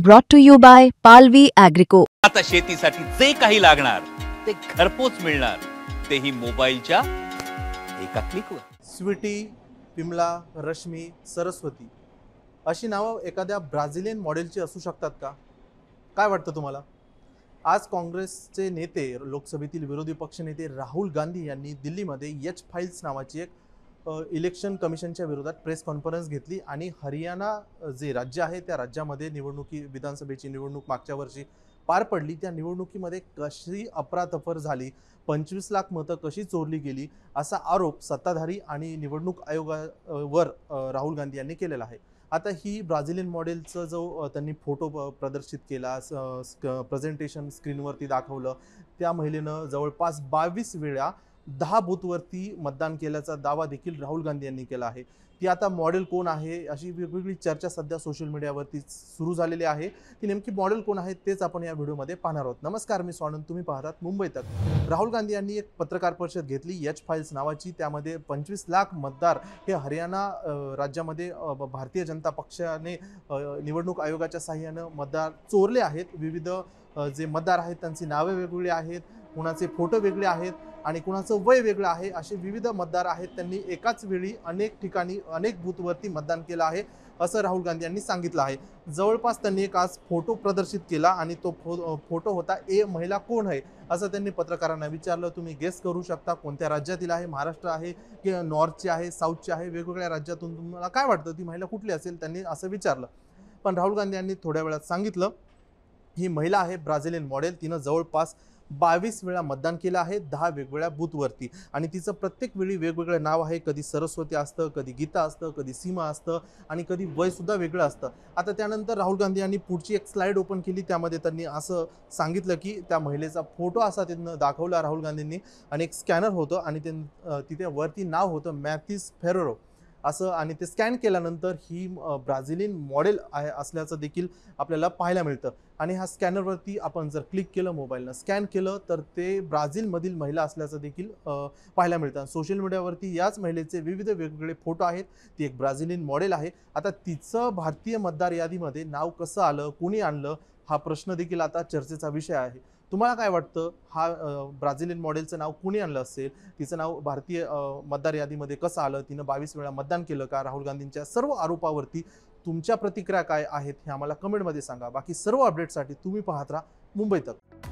Brought to you by Palvi Agrico. आता शेतीसाठी जे काही लागणार ते घरपोच मिळणार, तेही मोबाईलच्या एका क्लिकवर. स्वीटी, पिमला, रश्मी, सरस्वती अशी नावं एखाद्या ब्राझिलियन मॉडेलची असू शकतात का? काय वाटतं तुम्हाला? आज काँग्रेसचे नेते, लोकसभेतील विरोधी पक्षनेते राहुल गांधी यांनी दिल्लीमध्ये एच फाइल्स नावाची एक इलेक्शन कमिशनच्या विरोधात प्रेस कॉन्फरन्स घेतली आणि हरियाणा जे राज्य आहे त्या राज्यामध्ये विधानसभेची निवडणूक मागच्या वर्षी पार पडली. त्या निवडणुकीमध्ये कशी अफरातफर झाली, 25 लाख मतं कशी चोरली गेली असा आरोप सत्ताधारी आणि निवडणूक आयोगावर राहुल गांधी यांनी केलेला आहे. आता ही ब्राझिलियन मॉडेलचं जो त्यांनी फोटो प्रदर्शित केला, प्रेझेंटेशन स्क्रीनवरती दाखवलं, त्या महिलेनं जवळपास 22 वेळा 10 बूथवरती मतदान केल्याचा दावा देखील राहुल गांधी यांनी केला आहे. ती आता मॉडेल कोण आहे अशी वेगवेगळी चर्चा सध्या सोशल मीडियावरती सुरू झालेली आहे. ती नेमकी मॉडेल कोण आहे तेच आपण या व्हिडिओमध्ये पाहणार आहोत. नमस्कार, मी स्वानंद, तुम्ही पाहतात मुंबई तक. राहुल गांधी यांनी एक पत्रकार परिषद घेतली एच फाइल्स नावाची. त्यामध्ये 25 लाख मतदार हे हरियाणा राज्यामध्ये भारतीय जनता पक्षाने निवडणूक आयोगाच्या साहाय्यानं मतदार चोरले आहेत. विविध जे मतदार आहेत त्यांची नावे वेगवेगळी आहेत, कुणाचे फोटो वेगळे आहेत आणि कुणाचं वय वेगळं आहे, असे विविध मतदार आहेत. त्यांनी एकाच वेळी अनेक ठिकाणी अनेक बूथवरती मतदान केलं आहे असं राहुल गांधी यांनी सांगितलं आहे. जवळपास त्यांनी एक आज फोटो प्रदर्शित केला आणि तो फोटो होता ए महिला कोण आहे असं त्यांनी पत्रकारांना विचारलं. तुम्ही गेस करू शकता कोणत्या राज्यातील आहे, महाराष्ट्र आहे की नॉर्थची आहे, साऊथची आहे, वेगवेगळ्या राज्यातून तुम्हाला काय वाटतं ती महिला कुठली असेल त्यांनी असं विचारलं. पण राहुल गांधी यांनी थोड्या वेळात सांगितलं ही महिला आहे ब्राझिलियन मॉडेल. तिनं जवळपास 22 वेळा मतदान केलं आहे 10 वेगवेगळ्या बूथवरती आणि तिचं प्रत्येक वेळी वेगवेगळं नाव आहे. कधी सरस्वती असतं, कधी गीता असतं, कधी सीमा असतं आणि कधी वयसुद्धा वेगळं असतं. आता त्यानंतर राहुल गांधी यांनी पुढची एक स्लाईड ओपन केली. त्यामध्ये त्यांनी असं सांगितलं की त्या महिलेचा फोटो असा त्यांनी दाखवला राहुल गांधींनी आणि एक स्कॅनर होतं आणि तिथे वरती नाव होतं मॅथिस फेरेरो असं आणि ते स्कॅन केल्यानंतर ही ब्राझिलियन मॉडेल आहे असल्याचं देखील आपल्याला पाहायला मिळतं. आणि ह्या स्कॅनरवरती आपण जर क्लिक केलं, मोबाईलनं स्कॅन केलं तर ते ब्राझीलमधील महिला असल्याचं देखील पाहायला मिळतं. सोशल मीडियावरती याच महिलेचे विविध वेगवेगळे फोटो आहेत. ती एक ब्राझिलियन मॉडेल आहे. आता तिचं भारतीय मतदार यादीमध्ये नाव कसं आलं, कुणी आणलं, हा प्रश्न देखील आता चर्चेचा विषय आहे. तुम्हाला काय वाटतं, हा ब्राझिलियन मॉडेलचं नाव कुणी आणलं असेल, तिचं नाव भारतीय मतदार यादीमध्ये कसं आलं, तिनं 22 वेळा मतदान केलं का, राहुल गांधींच्या सर्व आरोपावरती तुमच्या प्रतिक्रिया काय आहेत हे आम्हाला कमेंटमध्ये सांगा. बाकी सर्व अपडेटसाठी तुम्ही पाहत राहा मुंबई तक.